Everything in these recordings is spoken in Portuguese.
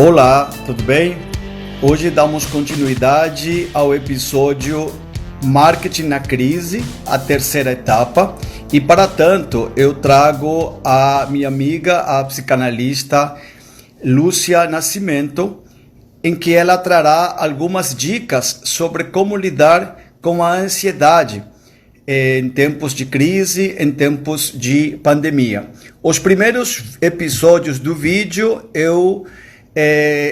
Olá, tudo bem? Hoje damos continuidade ao episódio Marketing na Crise, a terceira etapa, e para tanto eu trago a minha amiga, a psicanalista Lúcia Nascimento, em que ela trará algumas dicas sobre como lidar com a ansiedade em tempos de crise, em tempos de pandemia. Os primeiros episódios do vídeo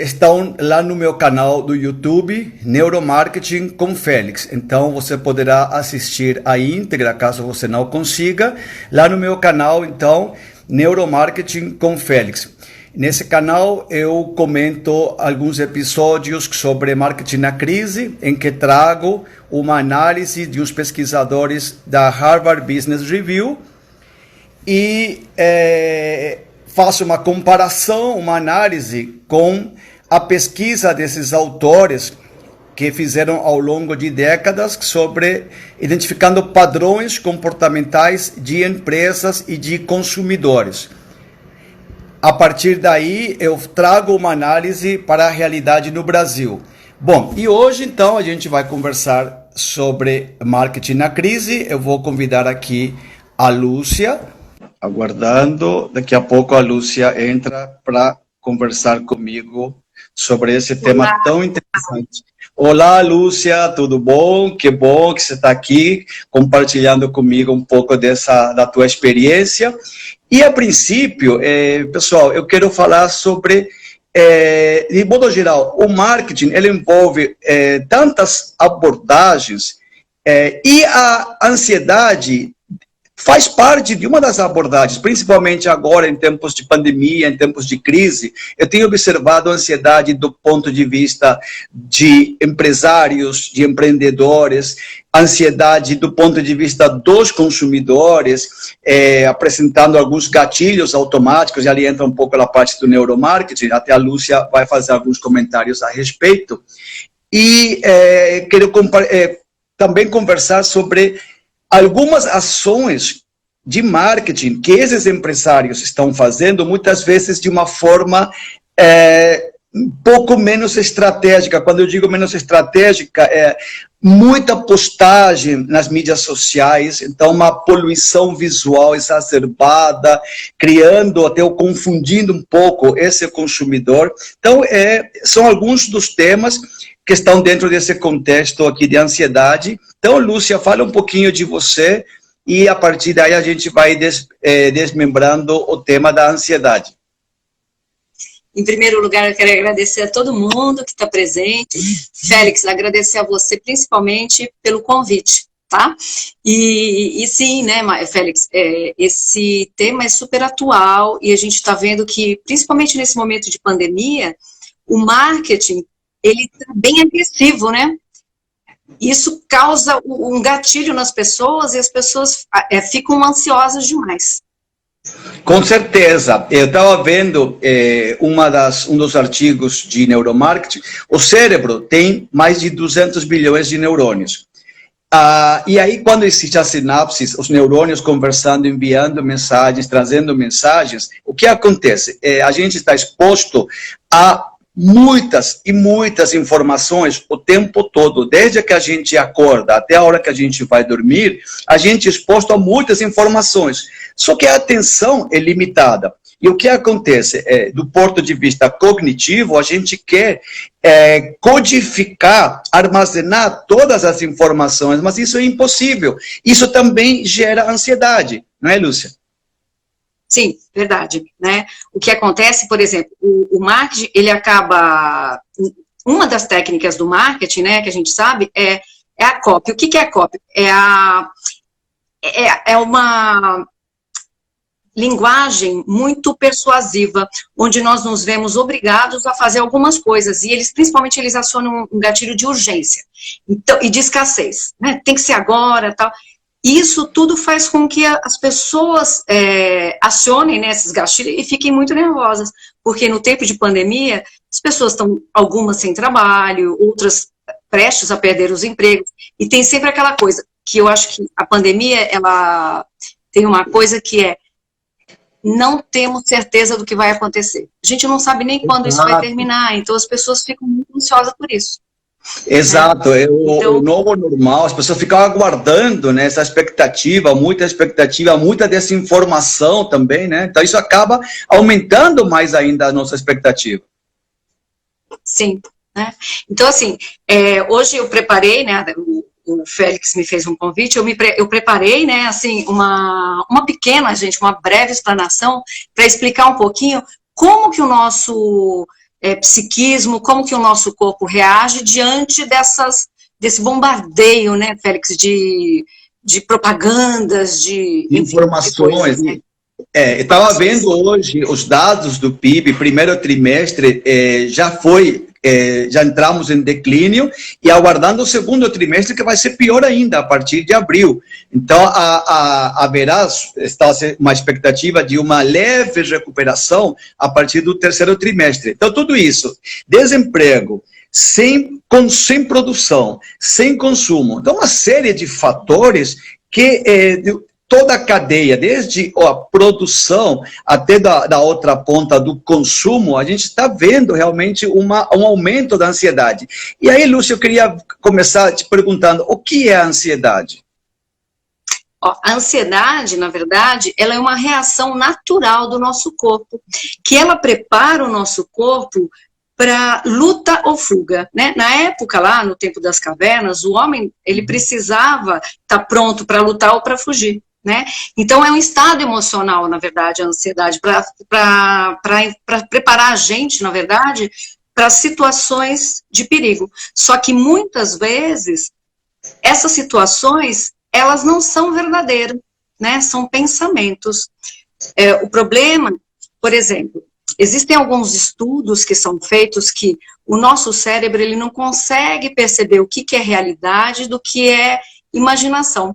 estão lá no meu canal do YouTube, Neuromarketing com Félix. Então você poderá assistir a íntegra, caso você não consiga, lá no meu canal, então, Neuromarketing com Félix. Nesse canal eu comento alguns episódios sobre marketing na crise, em que trago uma análise de uns pesquisadores da Harvard Business Review e faço uma comparação, uma análise com a pesquisa desses autores que fizeram ao longo de décadas sobre identificando padrões comportamentais de empresas e de consumidores. A partir daí, eu trago uma análise para a realidade no Brasil. Bom, e hoje, então, a gente vai conversar sobre marketing na crise. Eu vou convidar aqui a Lúcia, aguardando. Daqui a pouco a Lúcia entra para conversar comigo sobre esse tema tão interessante. Olá, Lúcia, tudo bom? Que bom que você está aqui compartilhando comigo um pouco da tua experiência. E, a princípio, pessoal, eu quero falar sobre, de modo geral, o marketing, ele envolve tantas abordagens e a ansiedade faz parte de uma das abordagens, principalmente agora em tempos de pandemia, em tempos de crise. Eu tenho observado a ansiedade do ponto de vista de empresários, de empreendedores, ansiedade do ponto de vista dos consumidores, apresentando alguns gatilhos automáticos, e ali entra um pouco a parte do neuromarketing, até a Lúcia vai fazer alguns comentários a respeito. E quero também conversar sobre algumas ações de marketing que esses empresários estão fazendo, muitas vezes de uma forma um pouco menos estratégica. Quando eu digo menos estratégica, muita postagem nas mídias sociais, então uma poluição visual exacerbada, criando até ou confundindo um pouco esse consumidor. Então, são alguns dos temas que estão dentro desse contexto aqui de ansiedade. Então, Lúcia, fala um pouquinho de você e a partir daí a gente vai desmembrando o tema da ansiedade. Em primeiro lugar, eu quero agradecer a todo mundo que está presente. Félix, agradecer a você principalmente pelo convite, tá? E sim, né, Félix, esse tema é super atual e a gente está vendo que, principalmente nesse momento de pandemia, o marketing, ele está bem agressivo, né? Isso causa um gatilho nas pessoas e as pessoas ficam ansiosas demais. Com certeza. Eu estava vendo um dos artigos de neuromarketing. O cérebro tem mais de 200 bilhões de neurônios. E aí, quando existe a sinapse, os neurônios conversando, enviando mensagens, trazendo mensagens, o que acontece? A gente está exposto a muitas e muitas informações o tempo todo, desde que a gente acorda até a hora que a gente vai dormir, a gente é exposto a muitas informações, só que a atenção é limitada. E o que acontece? Do ponto de vista cognitivo, a gente quer codificar, armazenar todas as informações, mas isso é impossível. Isso também gera ansiedade, não é, Lúcia? Sim, verdade, né? O que acontece, por exemplo, o marketing, ele acaba... Uma das técnicas do marketing, né, que a gente sabe, é a copy. O que é a copy? É uma linguagem muito persuasiva, onde nós nos vemos obrigados a fazer algumas coisas, e principalmente, eles acionam um gatilho de urgência, então, e de escassez, né? Tem que ser agora, tal... Isso tudo faz com que as pessoas acionem, né, esses gatilhos e fiquem muito nervosas, porque no tempo de pandemia, as pessoas estão, algumas sem trabalho, outras prestes a perder os empregos, e tem sempre aquela coisa, que eu acho que a pandemia, ela tem uma coisa que não temos certeza do que vai acontecer. A gente não sabe nem quando isso vai terminar, então as pessoas ficam muito ansiosas por isso. Exato, o novo normal, as pessoas ficam aguardando, né, essa expectativa, muita desinformação também, né, então isso acaba aumentando mais ainda a nossa expectativa. Sim, né, então assim, hoje eu preparei, né, o Félix me fez um convite, eu preparei, né, assim, uma pequena, uma breve explanação para explicar um pouquinho como que o nosso psiquismo, como que o nosso corpo reage diante desse bombardeio, né, Félix, de propagandas, de informações, né? Eu estava vendo hoje os dados do PIB, primeiro trimestre já entramos em declínio e aguardando o segundo trimestre que vai ser pior ainda a partir de abril. Então haverá uma expectativa de uma leve recuperação a partir do terceiro trimestre. Então tudo isso, desemprego, sem produção, sem consumo, então uma série de fatores que toda a cadeia, desde a produção até da outra ponta do consumo, a gente está vendo realmente um aumento da ansiedade. E aí, Lúcia, eu queria começar te perguntando, o que é a ansiedade? A ansiedade, na verdade, ela é uma reação natural do nosso corpo, que ela prepara o nosso corpo para luta ou fuga, né? Na época lá, no tempo das cavernas, o homem, ele precisava estar pronto para lutar ou para fugir. Né? Então é um estado emocional, na verdade, a ansiedade, para preparar a gente, na verdade, para situações de perigo. Só que muitas vezes essas situações, elas não são verdadeiras, né? São pensamentos. O problema, por exemplo, existem alguns estudos que são feitos que o nosso cérebro ele não consegue perceber o que é realidade do que é imaginação.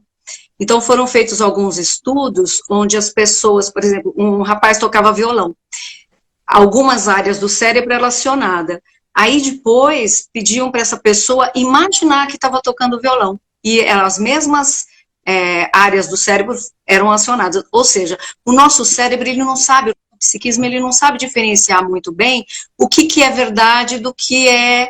Então, foram feitos alguns estudos onde as pessoas, por exemplo, um rapaz tocava violão, algumas áreas do cérebro relacionadas. Aí, depois, pediam para essa pessoa imaginar que estava tocando violão. E as mesmas áreas do cérebro eram acionadas. Ou seja, o nosso cérebro, ele não sabe, o psiquismo, ele não sabe diferenciar muito bem o que é verdade do que é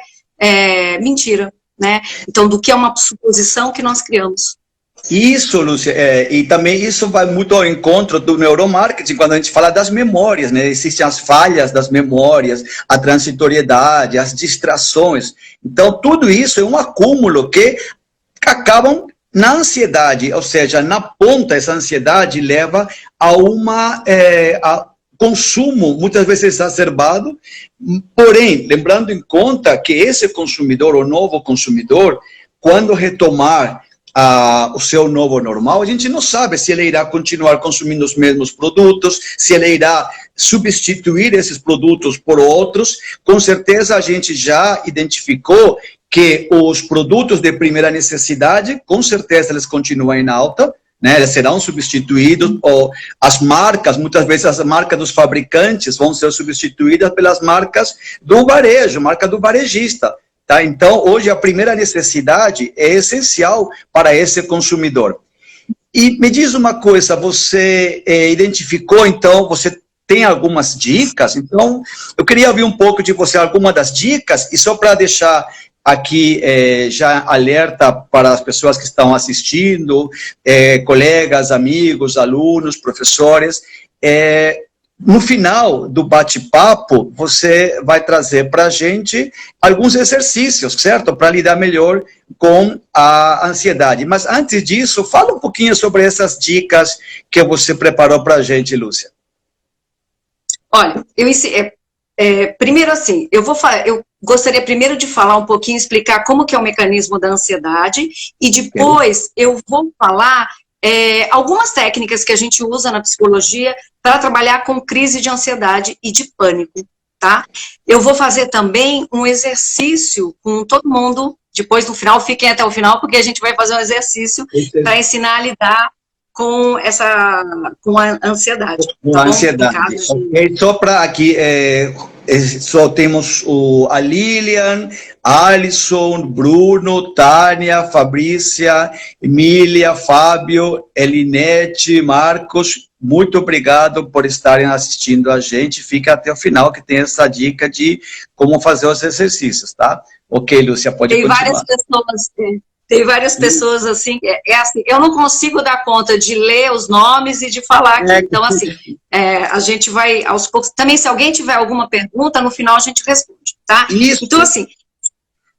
mentira, né? Então, do que é uma suposição que nós criamos. Isso, Lúcia, e também isso vai muito ao encontro do neuromarketing, quando a gente fala das memórias, né? Existem as falhas das memórias, a transitoriedade, as distrações. Então, tudo isso é um acúmulo que acabam na ansiedade, ou seja, na ponta, essa ansiedade leva a consumo, muitas vezes exacerbado, porém, lembrando em conta que esse consumidor, o novo consumidor, quando retomar o seu novo normal, a gente não sabe se ele irá continuar consumindo os mesmos produtos, se ele irá substituir esses produtos por outros. Com certeza a gente já identificou que os produtos de primeira necessidade, com certeza eles continuam em alta, né? Eles serão substituídos, ou as marcas, muitas vezes as marcas dos fabricantes vão ser substituídas pelas marcas do varejo, marca do varejista. Tá? Então, hoje, a primeira necessidade é essencial para esse consumidor. E me diz uma coisa, você identificou, então, você tem algumas dicas? Então, eu queria ouvir um pouco de você, alguma das dicas, e só para deixar aqui já alerta para as pessoas que estão assistindo, colegas, amigos, alunos, professores, no final do bate-papo, você vai trazer para a gente alguns exercícios, certo? Para lidar melhor com a ansiedade. Mas antes disso, fala um pouquinho sobre essas dicas que você preparou para a gente, Lúcia. Olha, primeiro assim, eu gostaria primeiro de falar um pouquinho, explicar como que é o mecanismo da ansiedade, e depois eu vou falar algumas técnicas que a gente usa na psicologia para trabalhar com crise de ansiedade e de pânico, tá? Eu vou fazer também um exercício com todo mundo, depois no final, fiquem até o final, porque a gente vai fazer um exercício para ensinar a lidar com a ansiedade. Com a ansiedade. Okay. Só para aqui, só temos a Lilian, Alisson, Bruno, Tânia, Fabrícia, Emília, Fábio, Elinete, Marcos, muito obrigado por estarem assistindo a gente. Fica até o final, que tem essa dica de como fazer os exercícios, tá? Ok, Lúcia, pode continuar. Tem várias pessoas assim, assim, eu não consigo dar conta de ler os nomes e de falar aqui. Então, assim, a gente vai aos poucos. Também, se alguém tiver alguma pergunta, no final a gente responde, tá? Isso. Então, assim,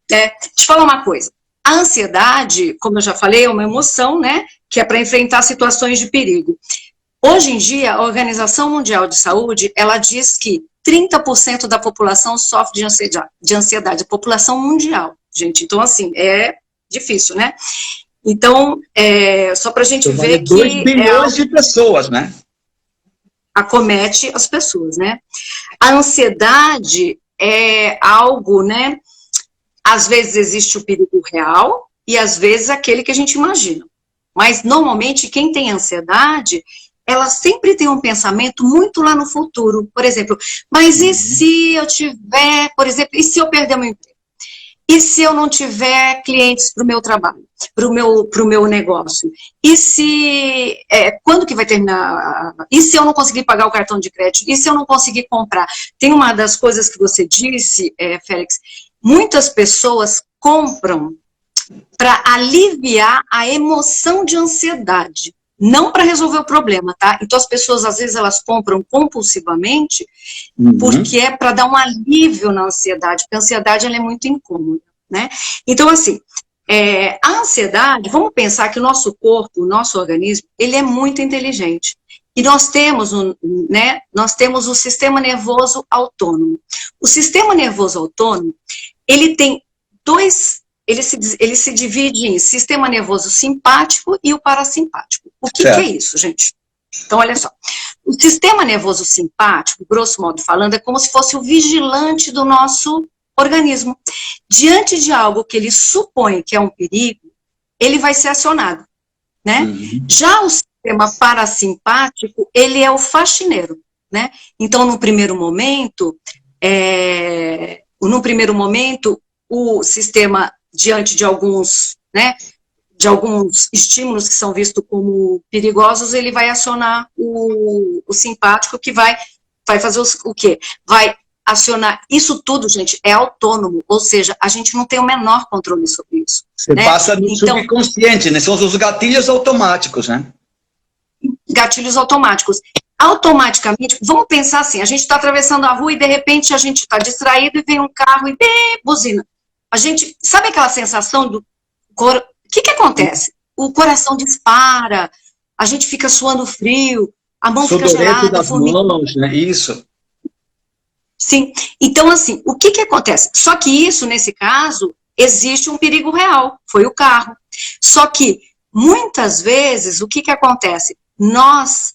deixa eu te falar uma coisa. A ansiedade, como eu já falei, é uma emoção, né? Que é para enfrentar situações de perigo. Hoje em dia, a Organização Mundial de Saúde, ela diz que 30% da população sofre de ansiedade, a população mundial, gente. Então, assim, é difícil, né? Então, só para a gente ver que... 2 bilhões de pessoas, né? Acomete as pessoas, né? A ansiedade é algo, né? Às vezes existe o perigo real e às vezes aquele que a gente imagina. Mas, normalmente, quem tem ansiedade, ela sempre tem um pensamento muito lá no futuro. Por exemplo, mas e se eu tiver, por exemplo, e se eu perder meu emprego? E se eu não tiver clientes para o meu trabalho, para o meu negócio? E se, quando que vai terminar? E se eu não conseguir pagar o cartão de crédito? E se eu não conseguir comprar? Tem uma das coisas que você disse, Félix, muitas pessoas compram para aliviar a emoção de ansiedade, não para resolver o problema, tá? Então as pessoas, às vezes, elas compram compulsivamente porque é para dar um alívio na ansiedade, porque a ansiedade ela é muito incômoda, né? Então, assim, a ansiedade, vamos pensar que o nosso corpo, o nosso organismo, ele é muito inteligente. E nós temos, né, o sistema nervoso autônomo. O sistema nervoso autônomo, ele tem ele se divide em sistema nervoso simpático e o parasimpático. O que é isso, gente? Então, olha só. O sistema nervoso simpático, grosso modo falando, é como se fosse o vigilante do nosso organismo. Diante de algo que ele supõe que é um perigo, ele vai ser acionado, né? Já o sistema parasimpático, ele é o faxineiro, né? Então, no primeiro momento, o sistema, diante de alguns, né, de alguns estímulos que são vistos como perigosos, ele vai acionar o simpático, que vai fazer o quê? Vai acionar, isso tudo, gente, é autônomo, ou seja, a gente não tem o menor controle sobre isso. Você passa no subconsciente, né? São os gatilhos automáticos, né? Gatilhos automáticos. Automaticamente, vamos pensar assim, a gente está atravessando a rua e de repente a gente está distraído e vem um carro e buzina. A gente, sabe aquela sensação do... O que acontece? O coração dispara, a gente fica suando frio, a mão fica gelada. Das mãos, né? Isso. Sim. Então, assim, o que acontece? Só que isso, nesse caso, existe um perigo real, foi o carro. Só que, muitas vezes, o que acontece? Nós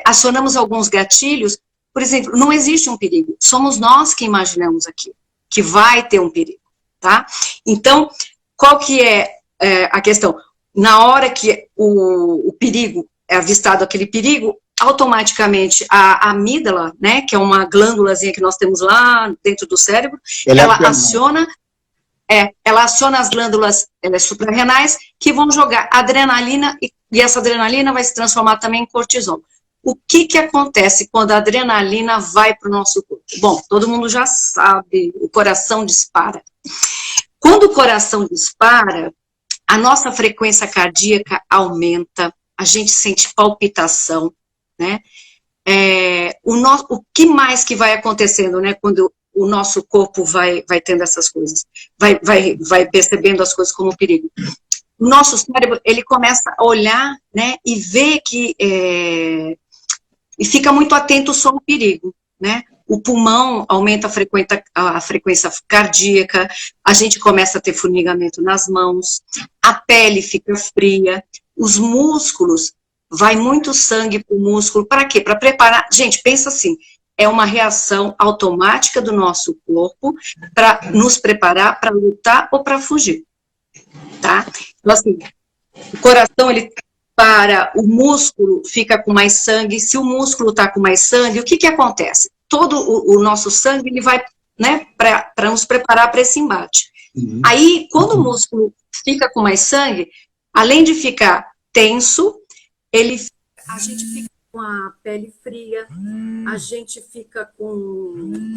acionamos alguns gatilhos, por exemplo, não existe um perigo, somos nós que imaginamos aqui, que vai ter um perigo, tá? Então, qual que é a questão? Na hora que o perigo é avistado, aquele perigo, automaticamente a amígdala, né, que é uma glândulazinha que nós temos lá dentro do cérebro, ela aciona as glândulas suprarrenais, que vão jogar adrenalina, e essa adrenalina vai se transformar também em cortisol. O que acontece quando a adrenalina vai para o nosso corpo? Bom, todo mundo já sabe, o coração dispara. Quando o coração dispara, a nossa frequência cardíaca aumenta, a gente sente palpitação, né? O que mais que vai acontecendo, né, quando o nosso corpo vai tendo essas coisas, vai percebendo as coisas como perigo? O nosso cérebro, ele começa a olhar, né, e ver que, e fica muito atento sobre o perigo, né? O pulmão aumenta a frequência cardíaca, a gente começa a ter formigamento nas mãos, a pele fica fria, os músculos, vai muito sangue para o músculo, para quê? Para preparar, gente, pensa assim, é uma reação automática do nosso corpo para nos preparar para lutar ou para fugir, tá? Então, assim, o coração, ele para, o músculo fica com mais sangue, se o músculo está com mais sangue, o que acontece? Todo o nosso sangue, ele vai, né, para nos preparar para esse embate. Aí, quando o músculo fica com mais sangue, além de ficar tenso, a gente fica com a pele fria, a gente fica com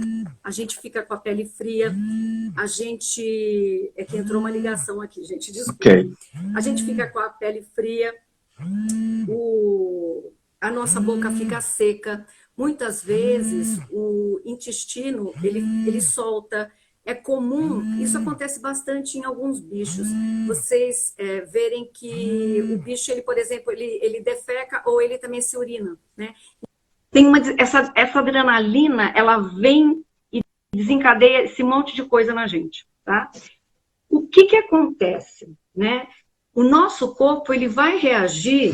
a pele fria, a gente é que entrou uma ligação aqui, gente, desculpa. Ok. A gente fica com a pele fria, a nossa boca fica seca, muitas vezes o intestino ele solta. É comum, isso acontece bastante em alguns bichos, vocês verem que o bicho, ele, por exemplo, ele defeca ou ele também se urina, né? Tem essa adrenalina, ela vem e desencadeia esse monte de coisa na gente, tá? O que acontece, né? O nosso corpo, ele vai reagir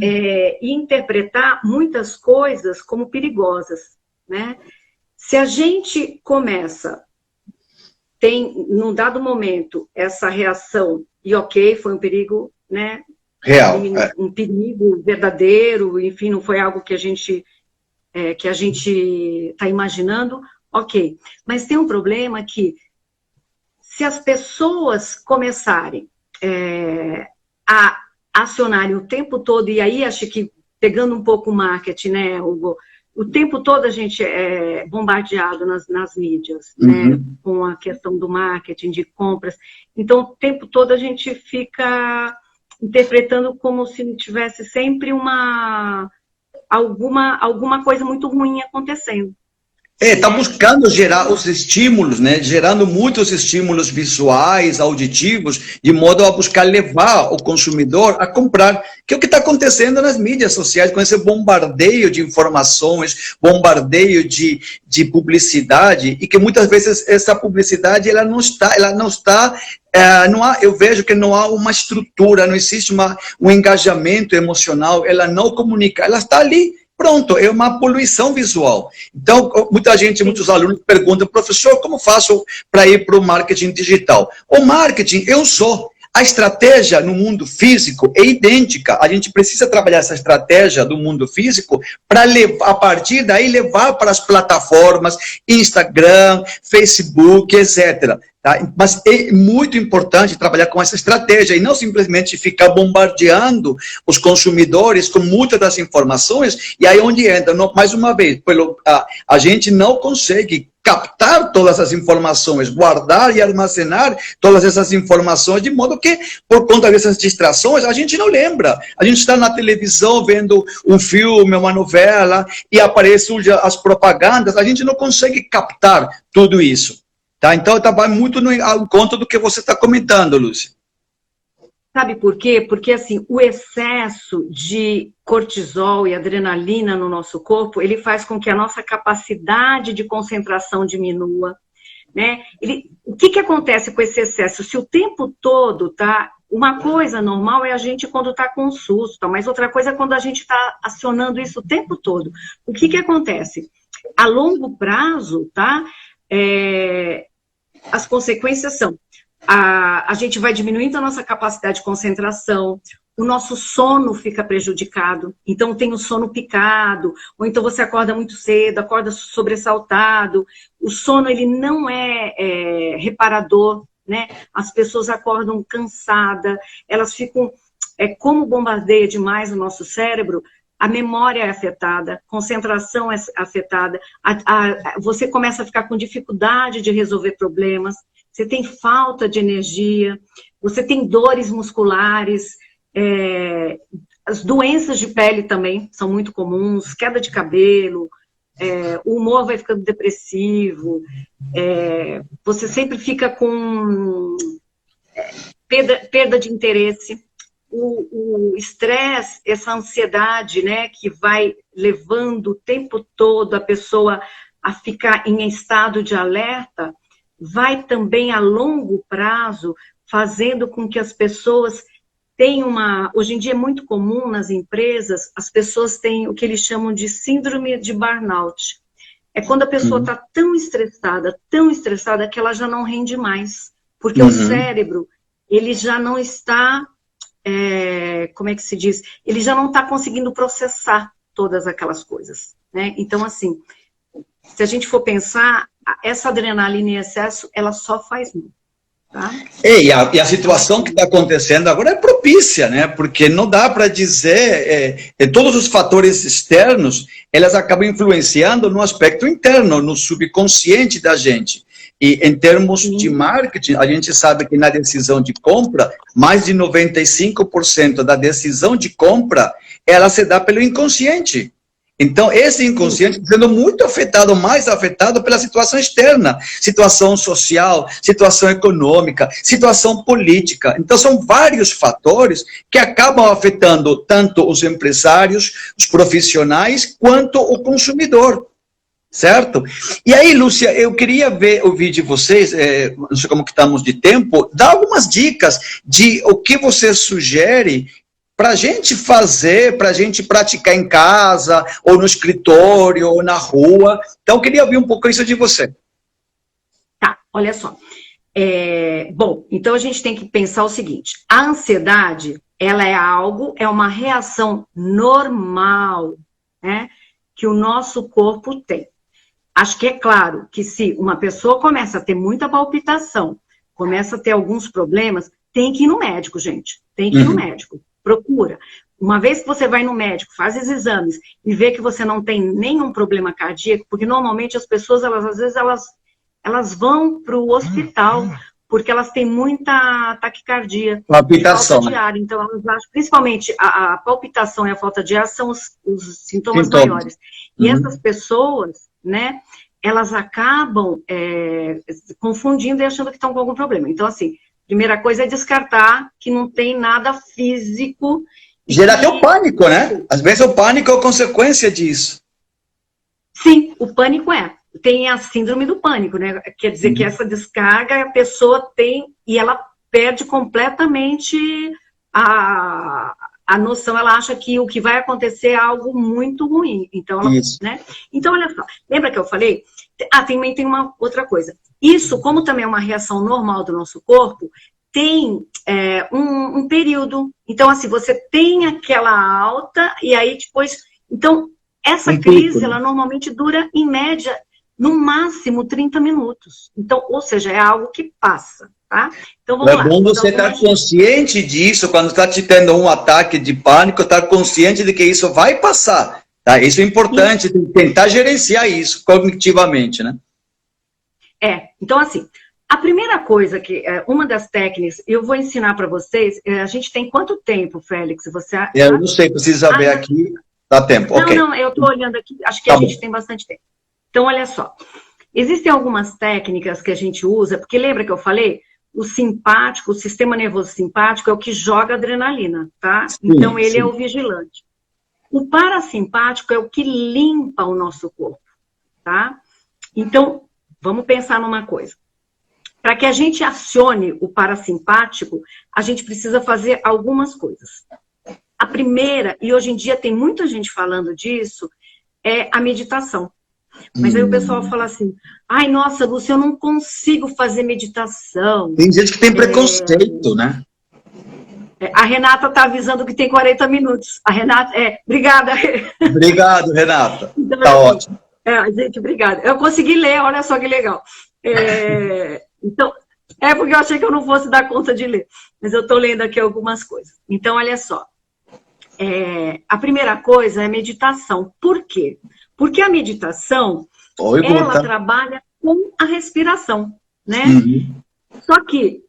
e interpretar muitas coisas como perigosas, né? Se a gente começa tem, num dado momento, essa reação, e ok, foi um perigo, né? Real. Um perigo verdadeiro, enfim, não foi algo que a gente está imaginando, ok. Mas tem um problema que, se as pessoas começarem a acionarem o tempo todo, e aí acho que, pegando um pouco o marketing, né, Hugo, o tempo todo a gente é bombardeado nas mídias, né, com a questão do marketing, de compras. Então, o tempo todo a gente fica interpretando como se tivesse sempre alguma coisa muito ruim acontecendo. Está buscando gerar os estímulos, né? Gerando muitos estímulos visuais, auditivos, de modo a buscar levar o consumidor a comprar, que é o que está acontecendo nas mídias sociais, com esse bombardeio de informações, bombardeio de publicidade, e que muitas vezes essa publicidade ela não está eu vejo que não há uma estrutura, não existe um engajamento emocional, ela não comunica, ela está ali. Pronto, é uma poluição visual. Então, muitos alunos perguntam, professor, como faço para ir para o marketing digital? O marketing, a estratégia no mundo físico é idêntica. A gente precisa trabalhar essa estratégia do mundo físico para, a partir daí, levar para as plataformas, Instagram, Facebook, etc. Tá? Mas é muito importante trabalhar com essa estratégia e não simplesmente ficar bombardeando os consumidores com muitas das informações, e aí onde entra, mais uma vez, a gente não consegue captar todas as informações, guardar e armazenar todas essas informações, de modo que, por conta dessas distrações, a gente não lembra. A gente está na televisão vendo um filme, uma novela, e aparecem as propagandas, a gente não consegue captar tudo isso. Tá? Então, vai muito ao encontro do que você está comentando, Lúcia. Sabe por quê? Porque, assim, o excesso de cortisol e adrenalina no nosso corpo, ele faz com que a nossa capacidade de concentração diminua, né? O que acontece com esse excesso? Se o tempo todo, tá? Uma coisa normal é a gente quando está com um susto, tá? Mas outra coisa é quando a gente está acionando isso o tempo todo. O que acontece? A longo prazo, tá? As consequências são, a gente vai diminuindo a nossa capacidade de concentração, o nosso sono fica prejudicado, então tem o sono picado, ou então você acorda muito cedo, acorda sobressaltado, o sono ele não é reparador, né? As pessoas acordam cansadas, elas ficam, como bombardeia demais o nosso cérebro, a memória é afetada, a concentração é afetada, você começa a ficar com dificuldade de resolver problemas, você tem falta de energia, você tem dores musculares, as doenças de pele também são muito comuns, queda de cabelo, o humor vai ficando depressivo, você sempre fica com perda de interesse. O estresse, essa ansiedade, né, que vai levando o tempo todo a pessoa a ficar em estado de alerta, vai também a longo prazo fazendo com que as pessoas tenham hoje em dia é muito comum nas empresas, as pessoas têm o que eles chamam de síndrome de burnout. É quando a pessoa está tão estressada que ela já não rende mais, porque o cérebro, ele já não está... como é que se diz? Ele já não está conseguindo processar todas aquelas coisas, né? Então, assim, se a gente for pensar, essa adrenalina em excesso, ela só faz mal. Tá? E a situação que está acontecendo agora é propícia, né? Porque não dá para dizer, todos os fatores externos, elas acabam influenciando no aspecto interno, no subconsciente da gente. E em termos de marketing, a gente sabe que na decisão de compra, mais de 95% da decisão de compra, ela se dá pelo inconsciente. Então, esse inconsciente está sendo muito afetado, mais afetado pela situação externa, situação social, situação econômica, situação política. Então, são vários fatores que acabam afetando tanto os empresários, os profissionais, quanto o consumidor. Certo? E aí, Lúcia, eu queria ouvir de vocês, não sei como que estamos de tempo, dar algumas dicas de o que você sugere para a gente fazer, para a gente praticar em casa, ou no escritório, ou na rua. Então, eu queria ouvir um pouco isso de você. Tá, olha só. Bom, então a gente tem que pensar o seguinte, a ansiedade, ela é uma reação normal, né, que o nosso corpo tem. Acho que é claro que se uma pessoa começa a ter muita palpitação, começa a ter alguns problemas, tem que ir no médico, gente. Tem que ir no médico. Procura. Uma vez que você vai no médico, faz os exames e vê que você não tem nenhum problema cardíaco, porque normalmente as pessoas, às vezes, elas vão para o hospital porque elas têm muita taquicardia, Palpitação. Falta de ar. Então, elas acham, principalmente a palpitação e a falta de ar são os sintomas maiores. E essas pessoas, né, elas acabam confundindo e achando que estão com algum problema. Então, assim, primeira coisa é descartar que não tem nada físico. Gera até o pânico, né? Às vezes o pânico é consequência disso. Sim, o pânico tem a síndrome do pânico, né? Quer dizer que essa descarga a pessoa tem e ela perde completamente a noção, ela acha que o que vai acontecer é algo muito ruim. Então, né? Então, olha só, lembra que eu falei? Também tem uma outra coisa. Isso, como também é uma reação normal do nosso corpo, tem um período. Então, assim, você tem aquela alta e aí depois... Então, essa crise, ela normalmente dura, em média, no máximo 30 minutos. Então, ou seja, é algo que passa, tá? Então, vamos lá. É bom você estar consciente disso, quando está te tendo um ataque de pânico, estar consciente de que isso vai passar, tá? Isso é importante, tentar gerenciar isso cognitivamente, né? Então, assim, a primeira coisa que, uma das técnicas, eu vou ensinar para vocês, a gente tem quanto tempo, Félix? Eu não sei, preciso saber aqui, dá tempo, ok. Não, eu estou olhando aqui, acho que a gente tem bastante tempo. Então, olha só, existem algumas técnicas que a gente usa, porque lembra que eu falei? O simpático, o sistema nervoso simpático é o que joga adrenalina, tá? Então, ele é o vigilante. O parasimpático é o que limpa o nosso corpo, tá? Então, vamos pensar numa coisa. Para que a gente acione o parasimpático, a gente precisa fazer algumas coisas. A primeira, e hoje em dia tem muita gente falando disso, é a meditação. Mas aí o pessoal fala assim, ai, nossa, Lúcia, eu não consigo fazer meditação. Tem gente que tem preconceito, né? A Renata está avisando que tem 40 minutos. A Renata, obrigada. Obrigado, Renata. Então, tá ótimo. Gente, obrigada. Eu consegui ler, olha só que legal. Então, porque eu achei que eu não fosse dar conta de ler. Mas eu estou lendo aqui algumas coisas. Então, olha só. A primeira coisa é meditação. Por quê? Porque a meditação, ela trabalha com a respiração, né? Só que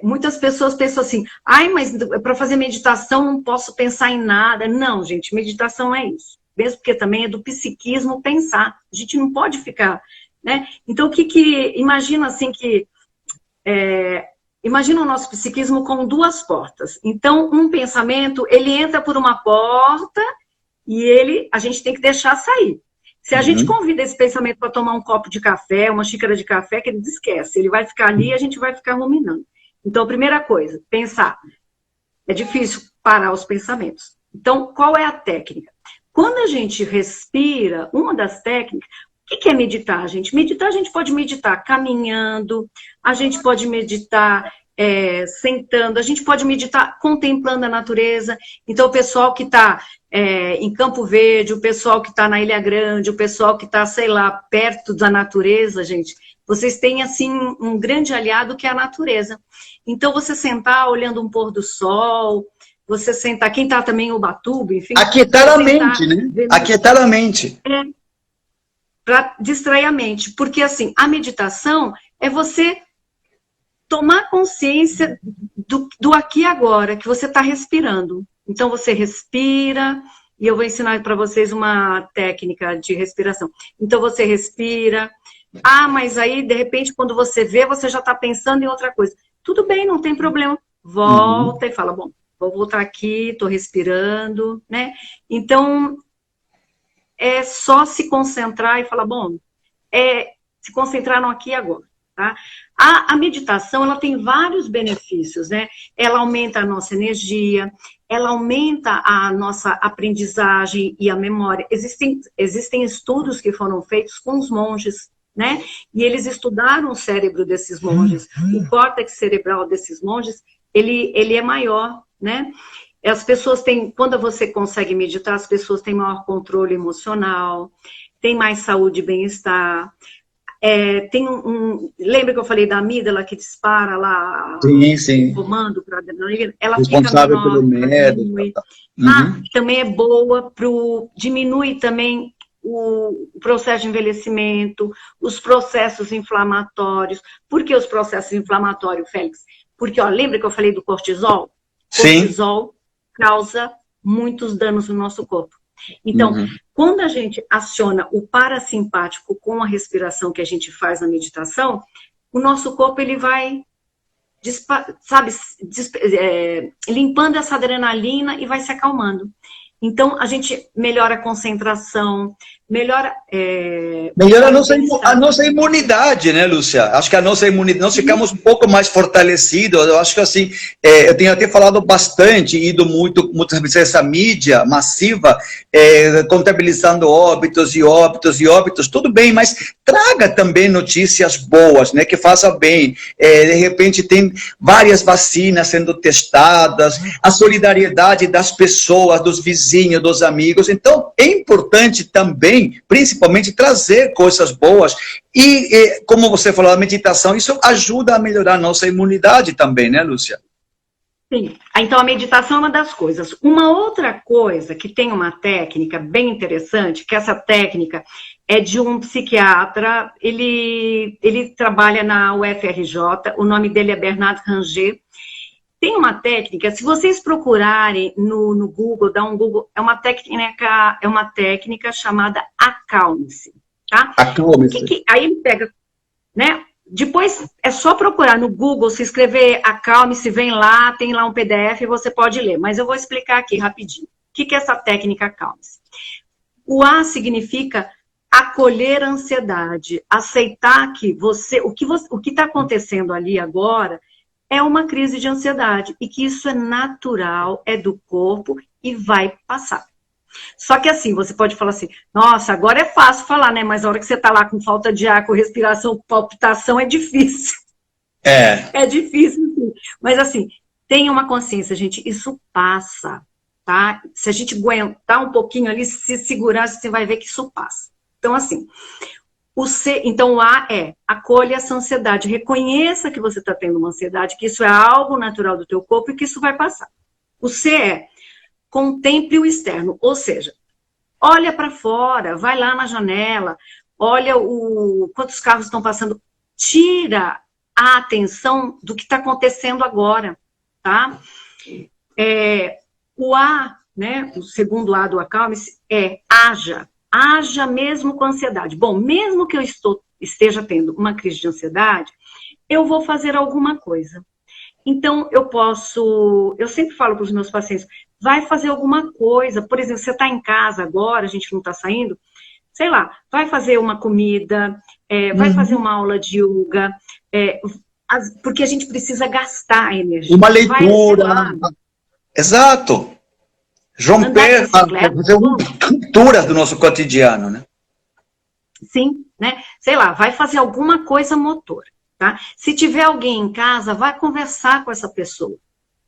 muitas pessoas pensam assim, ai, mas para fazer meditação não posso pensar em nada. Não, gente, meditação é isso. Mesmo porque também é do psiquismo pensar. A gente não pode ficar, né? Então, imagina assim que... imagina o nosso psiquismo com duas portas. Então, um pensamento, ele entra por uma porta e a gente tem que deixar sair. Se a gente convida esse pensamento para tomar um copo de café, uma xícara de café, que ele esquece, ele vai ficar ali e a gente vai ficar ruminando. Então, a primeira coisa, pensar. É difícil parar os pensamentos. Então, qual é a técnica? Quando a gente respira, uma das técnicas, o que é meditar, gente? Meditar, a gente pode meditar caminhando, a gente pode meditar sentando, a gente pode meditar contemplando a natureza. Então, o pessoal que está em Campo Verde, o pessoal que está na Ilha Grande, o pessoal que está, sei lá, perto da natureza, gente, vocês têm, assim, um grande aliado que é a natureza. Então, você sentar olhando um pôr do sol, você sentar, quem está também em Ubatuba, enfim... Aquietar a mente, né? Aquietar a mente. Para distrair a mente. Porque, assim, a meditação é você tomar consciência do aqui e agora, que você está respirando. Então, você respira, e eu vou ensinar para vocês uma técnica de respiração. Então, você respira. Mas aí, de repente, quando você vê, você já está pensando em outra coisa. Tudo bem, não tem problema. Volta e fala, bom, vou voltar aqui, estou respirando, né? Então, é só se concentrar e falar, bom, se concentrar no aqui e agora, tá? A meditação, ela tem vários benefícios, né? Ela aumenta a nossa energia, ela aumenta a nossa aprendizagem e a memória. Existem estudos que foram feitos com os monges, né? E eles estudaram o cérebro desses monges. O córtex cerebral desses monges, ele é maior, né? As pessoas têm, quando você consegue meditar, as pessoas têm maior controle emocional, têm mais saúde e bem-estar. Lembra que eu falei da amígdala que dispara lá sim. O comando para a adrenalina? Ela responsável fica menor, pelo medo. também é boa diminui também o processo de envelhecimento, os processos inflamatórios. Por que os processos inflamatórios, Félix? Porque, lembra que eu falei do cortisol? Sim. Cortisol causa muitos danos no nosso corpo. Então, quando a gente aciona o parasimpático com a respiração que a gente faz na meditação, o nosso corpo ele vai, limpando essa adrenalina e vai se acalmando. Então, a gente melhora a concentração, melhora a nossa imunidade, né, Lúcia? Acho que a nossa imunidade, nós ficamos um pouco mais fortalecidos. Eu acho que, assim, eu tenho até falado bastante, ido muitas vezes essa mídia massiva, contabilizando óbitos e óbitos e óbitos, tudo bem, mas traga também notícias boas, né, que faça bem. De repente, tem várias vacinas sendo testadas, a solidariedade das pessoas, dos vizinhos, dos amigos. Então, é importante também, principalmente, trazer coisas boas e como você falou, a meditação, isso ajuda a melhorar a nossa imunidade também, né, Lúcia? Sim, então a meditação é uma das coisas. Uma outra coisa que tem uma técnica bem interessante, que essa técnica é de um psiquiatra, ele trabalha na UFRJ, o nome dele é Bernard Ranger. Tem uma técnica, se vocês procurarem no Google, dá um Google, é uma técnica chamada Acalme-se, tá? Acalme-se. Aí ele pega, né? Depois é só procurar no Google, se escrever Acalme-se, vem lá, tem lá um PDF, você pode ler. Mas eu vou explicar aqui rapidinho. O que é essa técnica Acalme-se? O A significa acolher a ansiedade, aceitar que o que está acontecendo ali agora é uma crise de ansiedade e que isso é natural, é do corpo e vai passar. Só que assim, você pode falar assim, nossa, agora é fácil falar, né? Mas a hora que você tá lá com falta de ar, com respiração, com palpitação, é difícil. É difícil, sim. Mas assim, tenha uma consciência, gente, isso passa, tá? Se a gente aguentar um pouquinho ali, se segurar, você vai ver que isso passa. Então, assim, então o A é, acolha essa ansiedade, reconheça que você está tendo uma ansiedade, que isso é algo natural do teu corpo e que isso vai passar. O C é, contemple o externo, ou seja, olha para fora, vai lá na janela, olha quantos carros estão passando, tira a atenção do que está acontecendo agora, tá? O A, né, o segundo A do Acalme-se é haja. Haja mesmo com ansiedade. Bom, mesmo que eu esteja tendo uma crise de ansiedade, eu vou fazer alguma coisa. Então, eu sempre falo para os meus pacientes, vai fazer alguma coisa. Por exemplo, você está em casa agora, a gente não está saindo, sei lá, vai fazer uma comida, vai fazer uma aula de yoga, porque a gente precisa gastar a energia. Uma leitura. Exato. Romper, fazer uma cultura do nosso cotidiano, né? Sim, né? Sei lá, vai fazer alguma coisa motora. tá? Se tiver alguém em casa, vai conversar com essa pessoa,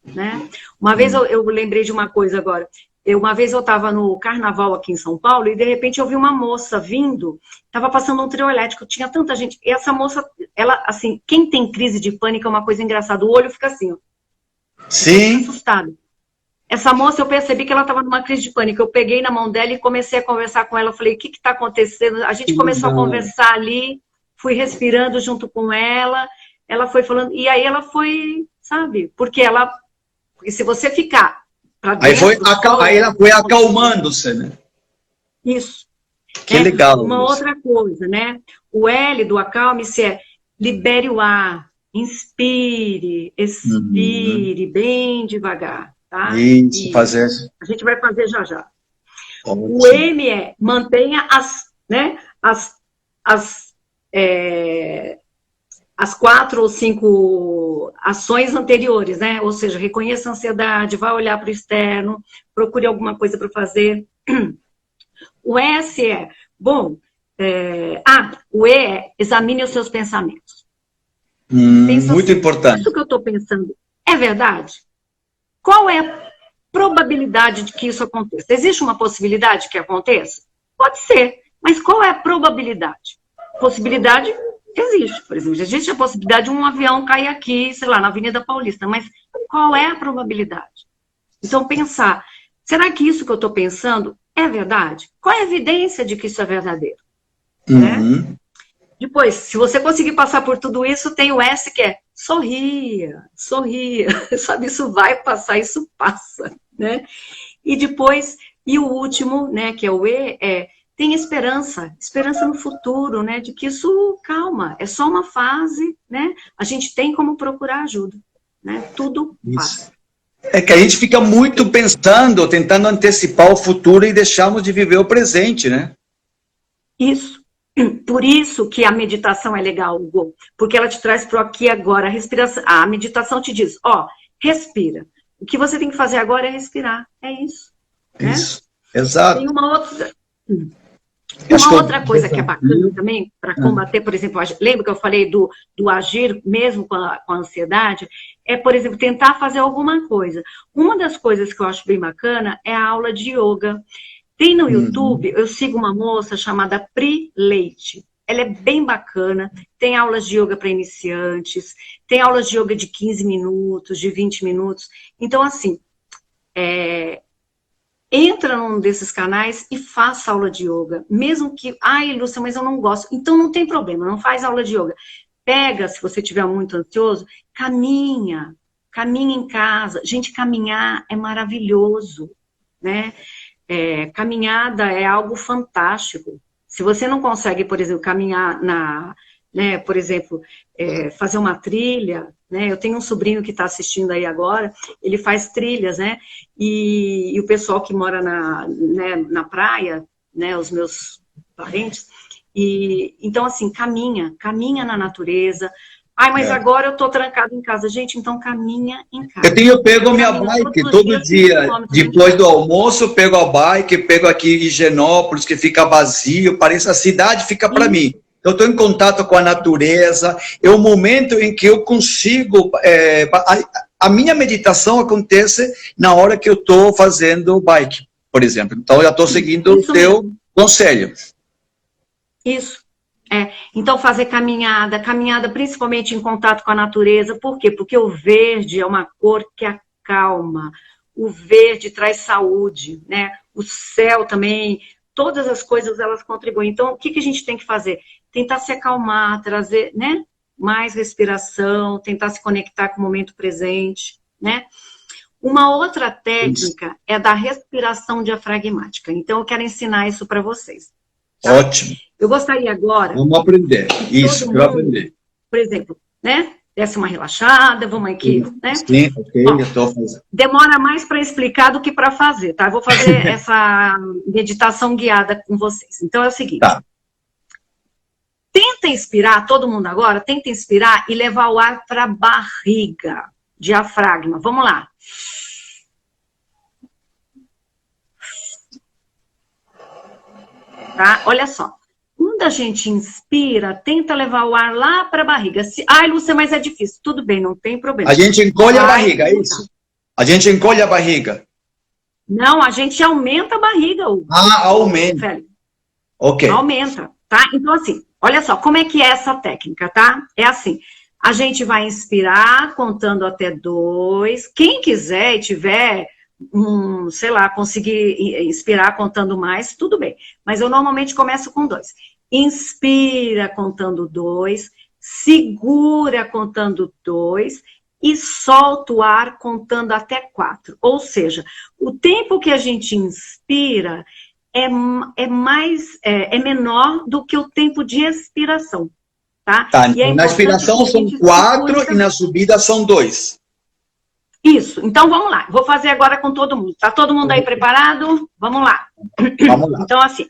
né? Uma vez eu lembrei de uma coisa agora. Uma vez eu estava no carnaval aqui em São Paulo e de repente eu vi uma moça vindo, estava passando um trio elétrico, tinha tanta gente. E essa moça, ela, assim, quem tem crise de pânico é uma coisa engraçada, o olho fica assim, ó. Sim. Assustado. Essa moça, eu percebi que ela estava numa crise de pânico. Eu peguei na mão dela e comecei a conversar com ela. Eu falei, o que está acontecendo? A gente começou a conversar ali, fui respirando junto com ela. Ela foi falando, e aí ela foi, sabe? Porque se você ficar para dentro... Aí ela foi acalmando-se, né? Isso. Que legal. Uma outra coisa, né? O L do acalme-se é libere o ar, inspire, expire, bem devagar, tá? Isso, fazer. A gente vai fazer já já. Ótimo. O M é mantenha as 4 ou 5 ações anteriores, né? Ou seja, reconheça a ansiedade, vá olhar para o externo, procure alguma coisa para fazer. O S é, o E é examine os seus pensamentos. Pensa Muito assim, importante. isso que eu estou pensando é verdade? Qual é a probabilidade de que isso aconteça? Existe uma possibilidade que aconteça? Pode ser, mas qual é a probabilidade? Possibilidade existe, por exemplo, existe a possibilidade de um avião cair aqui, sei lá, na Avenida Paulista, mas qual é a probabilidade? Então, pensar, será que isso que eu estou pensando é verdade? Qual é a evidência de que isso é verdadeiro? Né? Depois, se você conseguir passar por tudo isso, tem o S que é sorria, sorria, sabe? Isso vai passar, isso passa, né? E depois, e o último, né, que é o E, é tem esperança no futuro, né? De que isso, calma, é só uma fase, né? A gente tem como procurar ajuda, né? Tudo passa. É que a gente fica muito pensando, tentando antecipar o futuro e deixamos de viver o presente, né? Isso. Por isso que a meditação é legal, Hugo, porque ela te traz para o aqui e agora. A meditação te diz, respira. O que você tem que fazer agora é respirar. É isso. Isso. Né? Exato. Tem uma outra coisa que é bacana também, para combater, por exemplo, lembra que eu falei do agir mesmo com a ansiedade? É, por exemplo, tentar fazer alguma coisa. Uma das coisas que eu acho bem bacana é a aula de yoga. Tem no YouTube, eu sigo uma moça chamada Pri Leite. Ela é bem bacana, tem aulas de yoga para iniciantes, tem aulas de yoga de 15 minutos, de 20 minutos. Então, assim, entra num desses canais e faça aula de yoga. Mesmo que, Lúcia, mas eu não gosto. Então, não tem problema, não faz aula de yoga. Pega, se você estiver muito ansioso, caminha em casa. Gente, caminhar é maravilhoso, né? Caminhada é algo fantástico. Se você não consegue, por exemplo, caminhar por exemplo, fazer uma trilha, né? Eu tenho um sobrinho que está assistindo aí agora, ele faz trilhas, né? E o pessoal que mora na praia, né? Os meus parentes. Então, assim, caminha na natureza. Mas agora eu estou trancado em casa. Gente, então caminha em casa. Eu pego minha bike todo dia, depois do almoço, eu pego a bike, pego aqui em Higienópolis, que fica vazio, parece a cidade fica para mim. Eu estou em contato com a natureza, é o momento em que eu consigo... a minha meditação acontece na hora que eu estou fazendo bike, por exemplo. Então, eu já estou seguindo o teu conselho. Isso. Então, fazer caminhada principalmente em contato com a natureza. Por quê? Porque o verde é uma cor que acalma, o verde traz saúde, né? O céu também, todas as coisas elas contribuem. Então, o que a gente tem que fazer? Tentar se acalmar, trazer, né? Mais respiração, tentar se conectar com o momento presente, né? Uma outra técnica é da respiração diafragmática. Então, eu quero ensinar isso para vocês. Tá? Ótimo. Eu gostaria agora... Vamos aprender. Isso, eu aprender. Por exemplo, né? Desce uma relaxada, vamos aqui, né? Sim, ok, eu estou fazendo. Demora mais para explicar do que para fazer, tá? Eu vou fazer essa meditação guiada com vocês. Então, é o seguinte. Tá. Tenta inspirar, todo mundo agora, tenta inspirar e levar o ar para a barriga, diafragma. Vamos lá. Tá? Olha só. Quando quando a gente inspira, tenta levar o ar lá para a barriga. Ai, Lúcia, mas é difícil. Tudo bem, não tem problema. A gente encolhe a barriga, é isso? A gente encolhe a barriga. Não, a gente aumenta a barriga, Hugo. Ah, aumenta. Félix. Ok. Aumenta, tá? Então, assim, olha só, como é que é essa técnica, tá? É assim, a gente vai inspirar contando até 2. Quem quiser e tiver, sei lá, conseguir inspirar contando mais, tudo bem. Mas eu normalmente começo com 2. Inspira contando 2, segura contando 2 e solta o ar contando até 4. Ou seja, o tempo que a gente inspira é menor do que o tempo de expiração, tá? Tá, E é na expiração são 4 e na subida são 2. Isso, então vamos lá, vou fazer agora com todo mundo. Tá todo mundo aí preparado? Vamos lá. Vamos lá. Então, assim,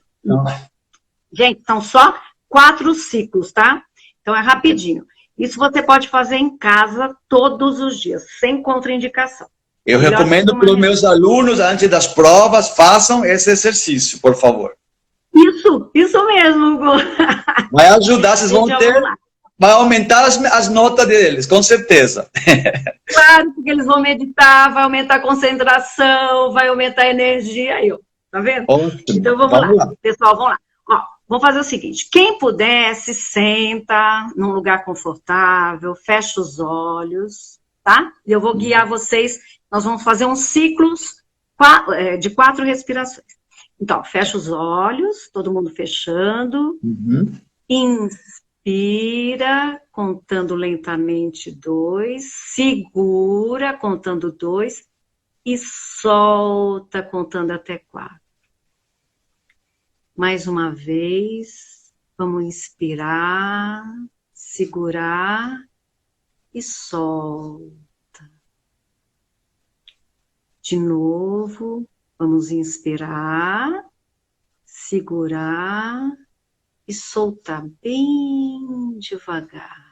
gente, são só 4 ciclos, tá? Então é rapidinho. Isso você pode fazer em casa todos os dias, sem contraindicação. Eu recomendo para os meus alunos, antes das provas, façam esse exercício, por favor. Isso mesmo, Hugo. Vai ajudar, vocês vão ter... Vai aumentar as notas deles, com certeza. Claro, porque eles vão meditar, vai aumentar a concentração, vai aumentar a energia. Aí, ó, tá vendo? Ótimo. Então vamos lá. Pessoal, vamos lá. Ó, vamos fazer o seguinte, quem puder, se senta num lugar confortável, fecha os olhos, tá? E eu vou guiar vocês, nós vamos fazer uns ciclos de 4 respirações. Então, fecha os olhos, todo mundo fechando. Inspira, contando lentamente 2, segura, contando 2, e solta, contando até 4. Mais uma vez, vamos inspirar, segurar e solta. De novo, vamos inspirar, segurar e soltar bem devagar.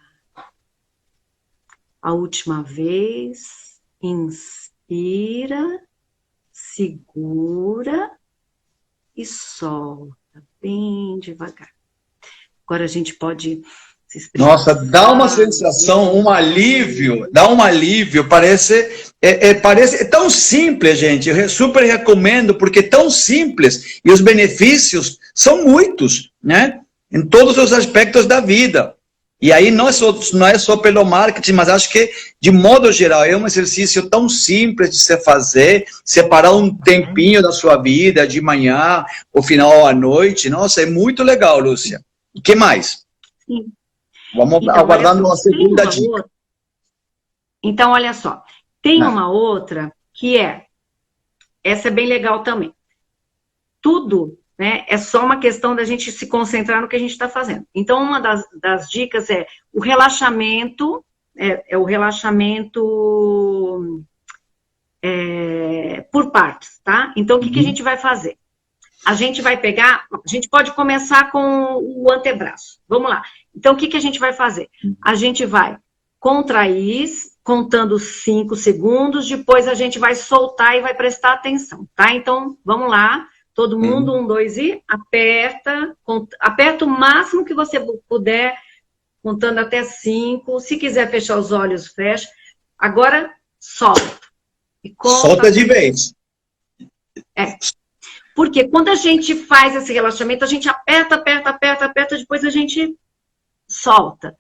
A última vez, inspira, segura e solta bem devagar. Agora a gente pode se expressar. Nossa, dá uma sensação, um alívio, parece tão simples, gente. Eu super recomendo, porque é tão simples e os benefícios são muitos, né? Em todos os aspectos da vida. E aí não é só pelo marketing, mas acho que, de modo geral, é um exercício tão simples de se fazer, separar um tempinho da sua vida, de manhã, ou final à noite. Nossa, é muito legal, Lúcia. O que mais? Sim. Vamos então, aguardar uma segunda dica. Então, olha só. Tem uma outra que essa é bem legal também. Tudo, né, é só uma questão da gente se concentrar no que a gente está fazendo. Então, uma das dicas é o relaxamento, o relaxamento por partes, tá? Então, o que a gente vai fazer? A gente vai pegar, a gente pode começar com o antebraço. Vamos lá. Então, o que a gente vai fazer? A gente vai contrair, contando 5 segundos, depois a gente vai soltar e vai prestar atenção, tá? Então, vamos lá. Todo mundo, 1, 2 e aperta o máximo que você puder, contando até 5. Se quiser fechar os olhos, fecha. Agora, solta. E solta de vez. Porque quando a gente faz esse relaxamento, a gente aperta, depois a gente solta.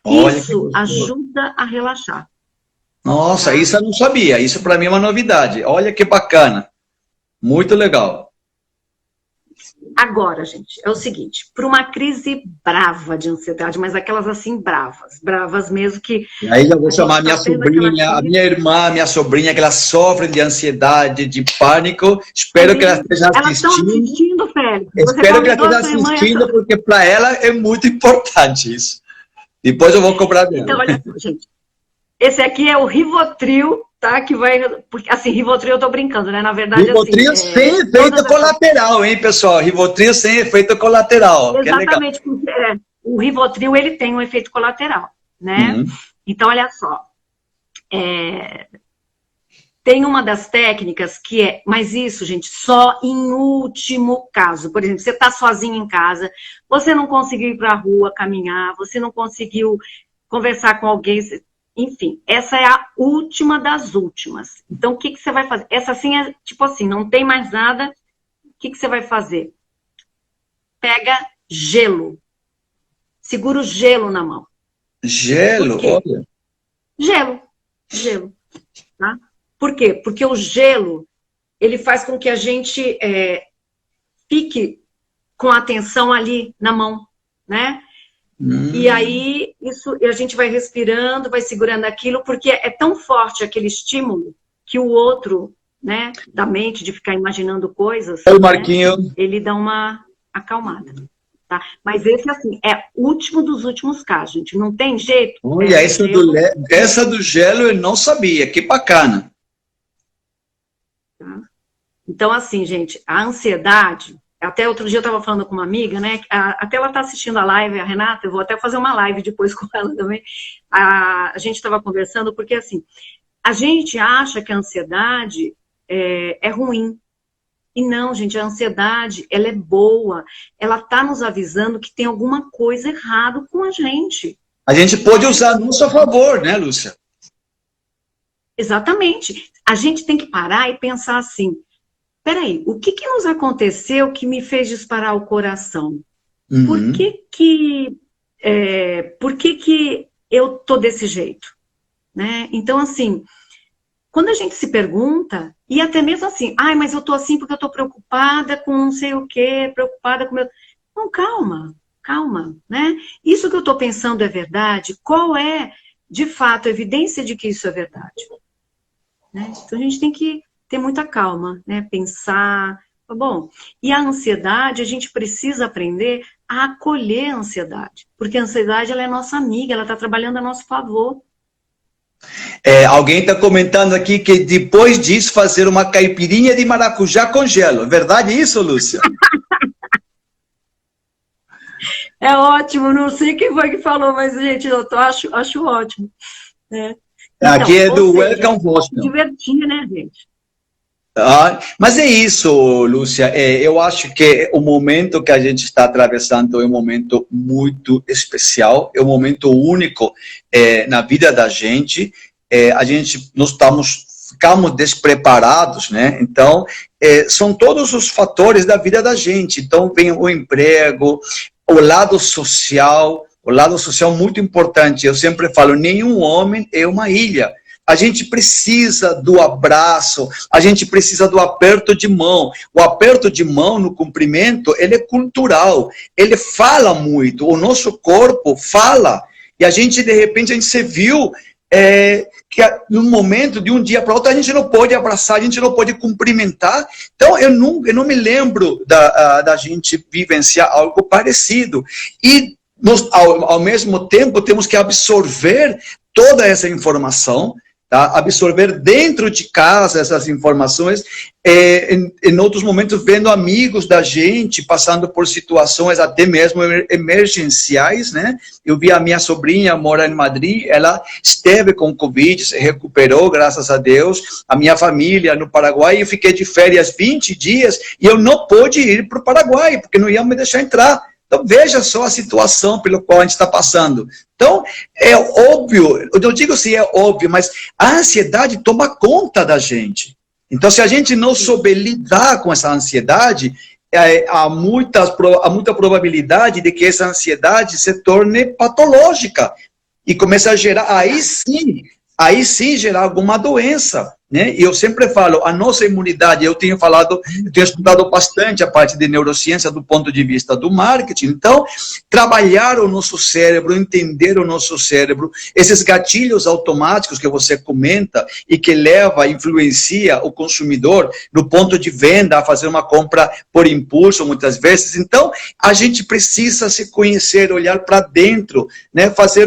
Olha, isso ajuda a relaxar. Nossa, isso eu não sabia. Isso para mim é uma novidade. Olha que bacana. Muito legal. Agora, gente, é o seguinte, para uma crise brava de ansiedade, mas aquelas assim bravas mesmo que... E aí eu vou chamar minha sobrinha, a minha irmã, minha sobrinha, que elas sofrem de ansiedade, de pânico. Espero que elas estejam assistindo. Elas estão assistindo, Félix. Espero que elas estejam assistindo, porque para ela é muito importante isso. Depois eu vou cobrar dela. Então, olha só, gente. Esse aqui é o Rivotril, tá? Que vai... Porque, assim, Rivotril eu tô brincando, né? Na verdade, Rivotril assim... sem efeito colateral, hein, pessoal? Rivotril sem efeito colateral. Exatamente. O Rivotril, ele tem um efeito colateral, né? Então, olha só. Tem uma das técnicas que é, mas isso, gente, só em último caso. Por exemplo, você está sozinho em casa, você não conseguiu ir para a rua caminhar, você não conseguiu conversar com alguém, enfim, essa é a última das últimas. Então, o que você vai fazer? Essa assim é tipo assim, não tem mais nada, o que você vai fazer? Pega gelo. Segura o gelo na mão. Gelo, olha. Gelo, tá? Por quê? Porque o gelo, ele faz com que a gente fique com a atenção ali na mão, né? E aí, a gente vai respirando, vai segurando aquilo, porque é tão forte aquele estímulo que o outro, né, da mente, de ficar imaginando coisas, Oi, Marquinho. Né, ele dá uma acalmada. Tá? Mas esse, assim, é o último dos últimos casos, gente. Não tem jeito. Olha, essa do gelo eu não sabia. Que bacana. Tá? Então, assim, gente, a ansiedade... Até outro dia eu estava falando com uma amiga, né? Até ela está assistindo a live, a Renata, eu vou até fazer uma live depois com ela também. A gente estava conversando, porque assim, a gente acha que a ansiedade é ruim. E não, gente, a ansiedade, ela é boa. Ela está nos avisando que tem alguma coisa errada com a gente. A gente pode usar a nosso favor, né, Lúcia? Exatamente. A gente tem que parar e pensar assim, peraí, o que nos aconteceu que me fez disparar o coração? Uhum. Por que eu tô desse jeito? Né? Então, assim, quando a gente se pergunta, e até mesmo assim, mas eu tô assim porque eu tô preocupada com não sei o quê, preocupada com meu... Não, calma, né? Isso que eu tô pensando é verdade? Qual é, de fato, a evidência de que isso é verdade? Né? Então, a gente tem que ter muita calma, né? Pensar, bom, e a ansiedade, a gente precisa aprender a acolher a ansiedade, porque a ansiedade, ela é nossa amiga, ela está trabalhando a nosso favor. Alguém está comentando aqui que depois disso fazer uma caipirinha de maracujá com gelo, é verdade isso, Lúcia? É ótimo, não sei quem foi que falou, mas, gente, eu acho ótimo. Né? Então, aqui é do Welcome Hostel. Divertir, né, gente? Mas é isso, Lúcia, eu acho que o momento que a gente está atravessando é um momento muito especial, é um momento único na vida da gente, nós ficamos despreparados, né? Então, são todos os fatores da vida da gente, então vem o emprego, o lado social muito importante, eu sempre falo, nenhum homem é uma ilha. A gente precisa do abraço, a gente precisa do aperto de mão. O aperto de mão no cumprimento, ele é cultural, ele fala muito, o nosso corpo fala. E a gente, de repente, se viu que num momento, de um dia para outro, a gente não pode abraçar, a gente não pode cumprimentar. Então, eu não me lembro da gente vivenciar algo parecido. E, ao mesmo tempo, temos que absorver toda essa informação, tá? Absorver dentro de casa essas informações, em outros momentos vendo amigos da gente passando por situações até mesmo emergenciais, né? Eu vi a minha sobrinha, mora em Madrid, ela esteve com Covid, se recuperou, graças a Deus, a minha família no Paraguai, eu fiquei de férias 20 dias e eu não pude ir para o Paraguai, porque não iam me deixar entrar. Então, veja só a situação pela qual a gente está passando. Então, é óbvio, eu não digo se é óbvio, mas a ansiedade toma conta da gente. Então, se a gente não souber lidar com essa ansiedade, há muita probabilidade de que essa ansiedade se torne patológica e comece a gerar, aí sim gerar alguma doença. Né? E eu sempre falo, a nossa imunidade, eu tenho estudado bastante a parte de neurociência do ponto de vista do marketing, então, trabalhar o nosso cérebro, entender o nosso cérebro, esses gatilhos automáticos que você comenta e que influencia o consumidor no ponto de venda, a fazer uma compra por impulso, muitas vezes. Então, a gente precisa se conhecer, olhar para dentro, né? Fazer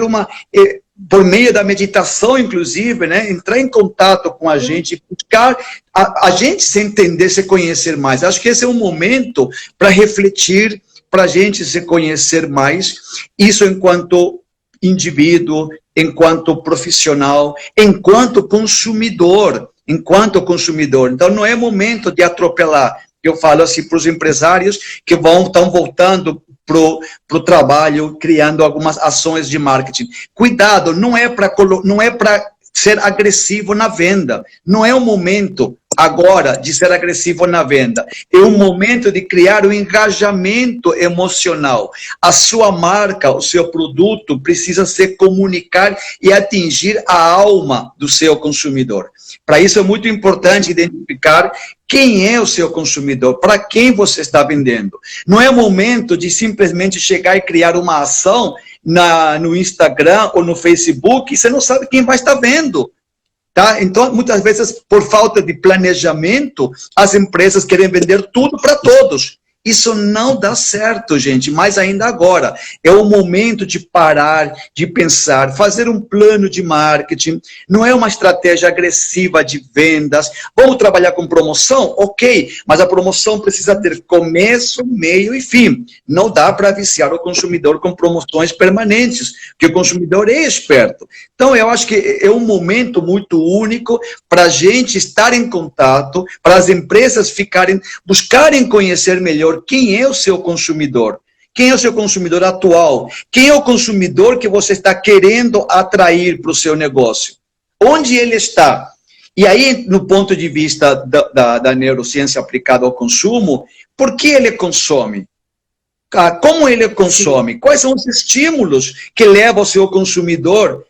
por meio da meditação, inclusive, né, entrar em contato com a gente, buscar a gente se entender, se conhecer mais. Acho que esse é um momento para refletir, para a gente se conhecer mais, isso enquanto indivíduo, enquanto profissional, enquanto consumidor. enquanto consumidor. Então, não é momento de atropelar. Eu falo assim para os empresários que estão voltando para o trabalho, criando algumas ações de marketing. Cuidado, não é para ser agressivo na venda. Não é o momento agora de ser agressivo na venda. É o momento de criar um engajamento emocional. A sua marca, o seu produto precisa se comunicar e atingir a alma do seu consumidor. Para isso é muito importante identificar quem é o seu consumidor, para quem você está vendendo. Não é o momento de simplesmente chegar e criar uma ação no Instagram ou no Facebook e você não sabe quem vai estar vendo. Tá? Então, muitas vezes, por falta de planejamento, as empresas querem vender tudo para todos. Isso não dá certo, gente, mas ainda agora. É o momento de parar, de pensar, fazer um plano de marketing. Não é uma estratégia agressiva de vendas. Vamos trabalhar com promoção? Ok, mas a promoção precisa ter começo, meio e fim. Não dá para viciar o consumidor com promoções permanentes, porque o consumidor é esperto. Então, eu acho que é um momento muito único para a gente estar em contato, para as empresas buscarem conhecer melhor quem é o seu consumidor. Quem é o seu consumidor atual? Quem é o consumidor que você está querendo atrair para o seu negócio? Onde ele está? E aí, no ponto de vista da neurociência aplicada ao consumo, por que ele consome? Como ele consome? Quais são os estímulos que levam o seu consumidor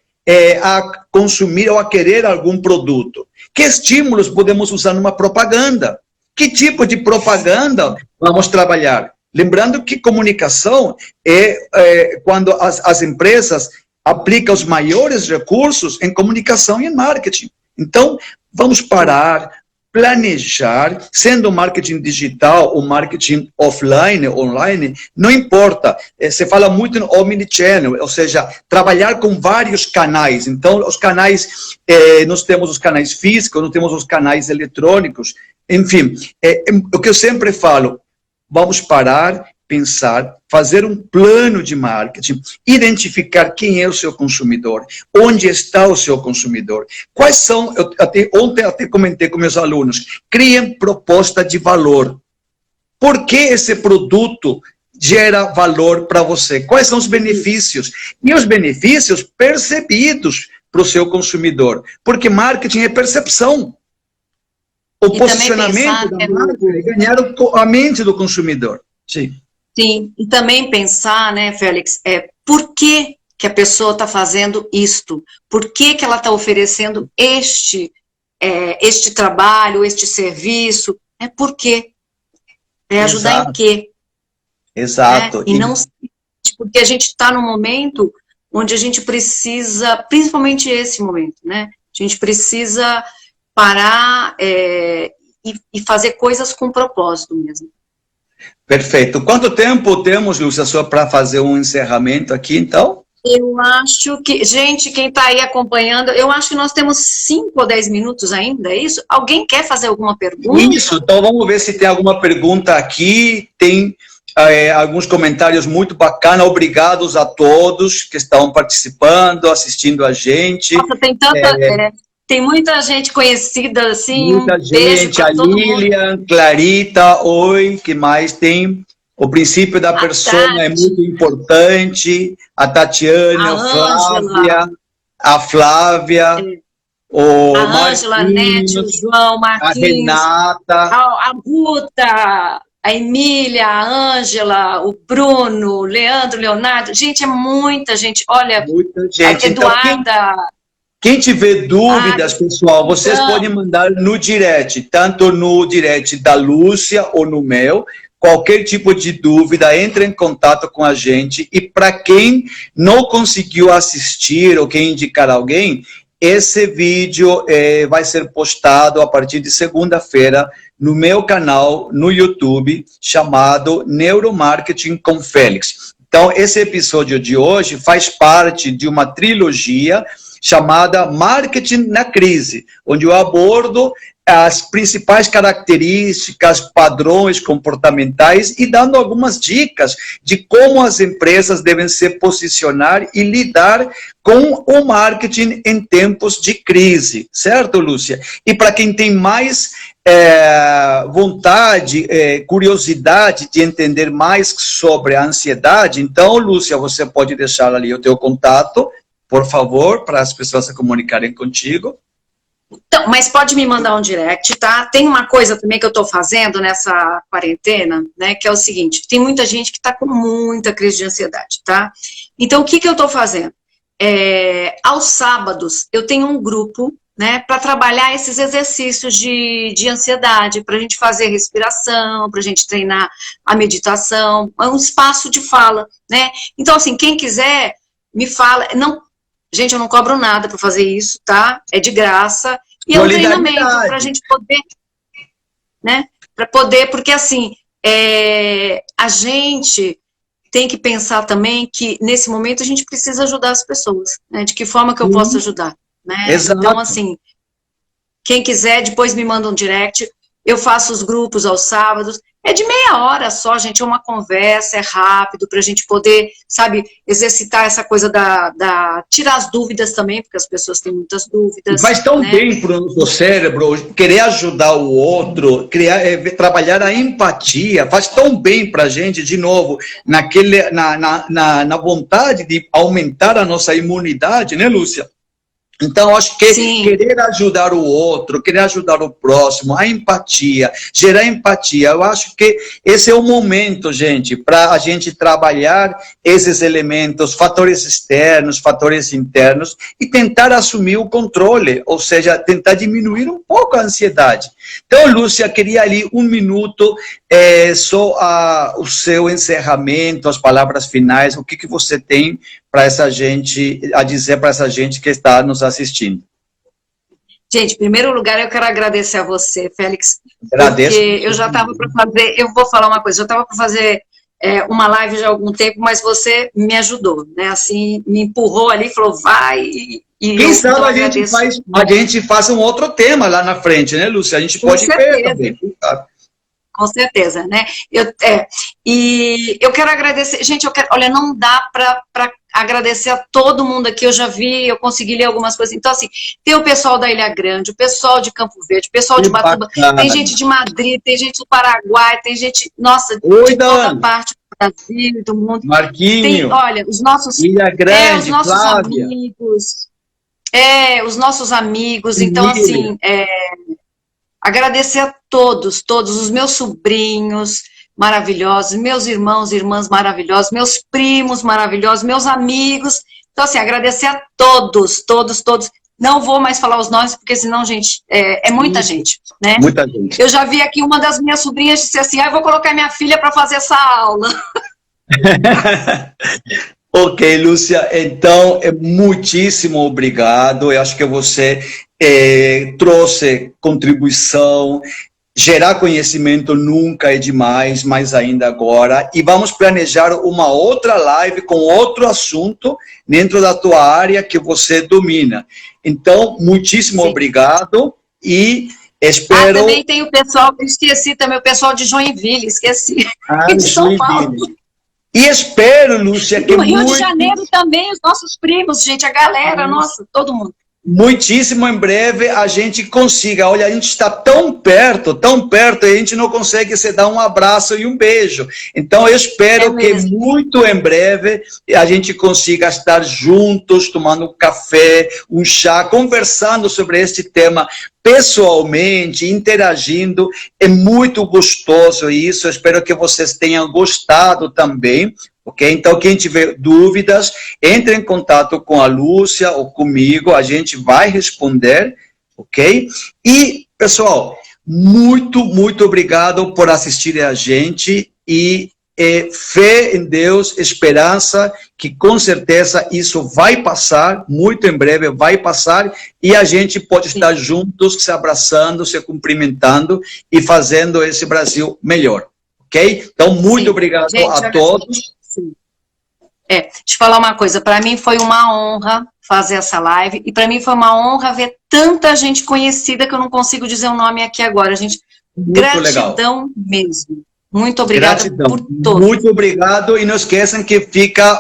a consumir ou a querer algum produto? Que estímulos podemos usar numa propaganda? Que tipo de propaganda vamos trabalhar? Lembrando que comunicação é quando as empresas aplicam os maiores recursos em comunicação e em marketing. Então, vamos parar, planejar, sendo marketing digital ou marketing offline, online, não importa. Se fala muito no omnichannel, ou seja, trabalhar com vários canais. Então, os canais, nós temos os canais físicos, nós temos os canais eletrônicos, enfim, o que eu sempre falo, vamos parar, pensar, fazer um plano de marketing, identificar quem é o seu consumidor, onde está o seu consumidor, quais são, ontem até comentei com meus alunos, criem proposta de valor. Por que esse produto gera valor para você? Quais são os benefícios? E os benefícios percebidos para o seu consumidor, porque marketing é percepção. O posicionamento da marca é ganhar a mente do consumidor. Sim. Sim, e também pensar, né, Félix, por que a pessoa está fazendo isto? Por que ela está oferecendo este trabalho, este serviço? Por quê? Ajudar em quê? Exato. E não porque a gente está num momento onde a gente precisa, principalmente esse momento, né? A gente precisa parar e fazer coisas com propósito mesmo. Perfeito. Quanto tempo temos, Lúcia, só para fazer um encerramento aqui, então? Eu acho que, gente, quem está aí acompanhando, eu acho que nós temos 5 ou 10 minutos ainda, é isso? Alguém quer fazer alguma pergunta? Isso, então vamos ver se tem alguma pergunta aqui, tem alguns comentários muito bacanas, obrigados a todos que estão participando, assistindo a gente. Nossa, tem tanta... Tem muita gente conhecida, assim, muita gente, a Lilian, Clarita, oi, que mais tem? O princípio da persona é muito importante, a Tatiana, a Flávia, a Ângela, a Nete, o João, Marquinhos, a Renata, a Guta, a Emília, a Ângela, o Bruno, o Leandro, o Leonardo, gente, é muita gente, olha, muita gente. A Eduarda... Quem tiver dúvidas, pessoal, vocês podem mandar no direct, tanto no direct da Lúcia ou no meu. Qualquer tipo de dúvida, entre em contato com a gente. E para quem não conseguiu assistir ou quer indicar alguém, esse vídeo vai ser postado a partir de segunda-feira no meu canal no YouTube, chamado Neuromarketing com Félix. Então, esse episódio de hoje faz parte de uma trilogia chamada Marketing na Crise, onde eu abordo as principais características, padrões comportamentais e dando algumas dicas de como as empresas devem se posicionar e lidar com o marketing em tempos de crise, certo, Lúcia? E para quem tem mais vontade, curiosidade de entender mais sobre a ansiedade, então, Lúcia, você pode deixar ali o teu contato, por favor, para as pessoas se comunicarem contigo. Então, mas pode me mandar um direct, tá? Tem uma coisa também que eu estou fazendo nessa quarentena, né, que é o seguinte, tem muita gente que está com muita crise de ansiedade, tá? Então, o que eu estou fazendo? Aos sábados, eu tenho um grupo, né, para trabalhar esses exercícios de ansiedade, para a gente fazer respiração, para a gente treinar a meditação, é um espaço de fala, né? Então, assim, quem quiser, me fala, não, gente, eu não cobro nada para fazer isso, tá? É de graça, e é um treinamento para a gente poder, né, para poder, porque assim, a gente tem que pensar também que, nesse momento, a gente precisa ajudar as pessoas, né? De que forma que eu posso ajudar? Né? Então, assim, quem quiser, depois me manda um direct, eu faço os grupos aos sábados, é de meia hora só, gente, é uma conversa, é rápido, para a gente poder, sabe, exercitar essa coisa tirar as dúvidas também, porque as pessoas têm muitas dúvidas. Faz tão bem para o nosso cérebro querer ajudar o outro, trabalhar a empatia, faz tão bem para a gente, de novo, na vontade de aumentar a nossa imunidade, né, Lúcia? Então, acho que querer ajudar o outro, querer ajudar o próximo, a empatia, gerar empatia, eu acho que esse é o momento, gente, para a gente trabalhar esses elementos, fatores externos, fatores internos, e tentar assumir o controle, ou seja, tentar diminuir um pouco a ansiedade. Então, Lúcia, queria ali um minuto, só o seu encerramento, as palavras finais, o que você tem para essa gente, a dizer para essa gente que está nos assistindo. Gente, em primeiro lugar, eu quero agradecer a você, Félix. Agradeço. Porque eu já estava para fazer, eu vou falar uma coisa, eu estava para fazer uma live já há algum tempo, mas você me ajudou, né? Assim, me empurrou ali, falou, vai. Quem sabe a gente faz um outro tema lá na frente, né, Lúcia? A gente pode ver também. Com certeza, né? E eu quero agradecer, gente, olha, não dá para agradecer a todo mundo aqui, eu já vi, eu consegui ler algumas coisas, então assim, tem o pessoal da Ilha Grande, o pessoal de Campo Verde, o pessoal de Batuba, tem gente de Madrid, tem gente do Paraguai, tem gente, nossa, de toda parte do Brasil, do mundo. Marquinho, olha, os nossos, Ilha Grande, os nossos Flávia. Amigos, os nossos amigos, então assim, agradecer a todos os meus sobrinhos maravilhosos, meus irmãos e irmãs maravilhosos, meus primos maravilhosos, meus amigos. Então, assim, agradecer a todos. Não vou mais falar os nomes, porque senão, gente, é muita gente, né? Muita gente. Eu já vi aqui uma das minhas sobrinhas disse assim, eu vou colocar minha filha para fazer essa aula. Ok, Lúcia, então, muitíssimo obrigado. Eu acho que você trouxe contribuição, gerar conhecimento nunca é demais, mais ainda agora, e vamos planejar uma outra live com outro assunto dentro da tua área que você domina. Então, muitíssimo obrigado e espero... também tem o pessoal, esqueci também, o pessoal de Joinville, esqueci, de São Paulo. E espero, Lúcia, que no Rio de Janeiro também, os nossos primos, gente, a galera, nossa, todo mundo. Muitíssimo em breve a gente consiga. Olha, a gente está tão perto, e a gente não consegue se dar um abraço e um beijo. Então, eu espero que muito em breve a gente consiga estar juntos, tomando um café, um chá, conversando sobre este tema pessoalmente, interagindo. É muito gostoso isso. Eu espero que vocês tenham gostado também. Ok? Então, quem tiver dúvidas, entre em contato com a Lúcia ou comigo, a gente vai responder, ok? E, pessoal, muito obrigado por assistirem a gente e fé em Deus, esperança, que com certeza isso vai passar, muito em breve vai passar, e a gente pode estar juntos, se abraçando, se cumprimentando e fazendo esse Brasil melhor, ok? Então, muito obrigado a todos. Te falar uma coisa, para mim foi uma honra fazer essa live, e para mim foi uma honra ver tanta gente conhecida, que eu não consigo dizer o nome aqui agora, gente. Muito Gratidão legal. mesmo. Muito obrigada Gratidão. por tudo. Muito obrigado, e não esqueçam que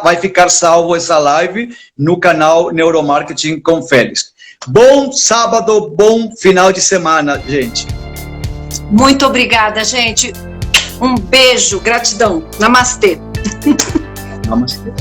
vai ficar salvo essa live no canal Neuromarketing com Félix. Bom sábado, bom final de semana, gente. Muito obrigada, gente. Um beijo, gratidão. Namastê. Namastê.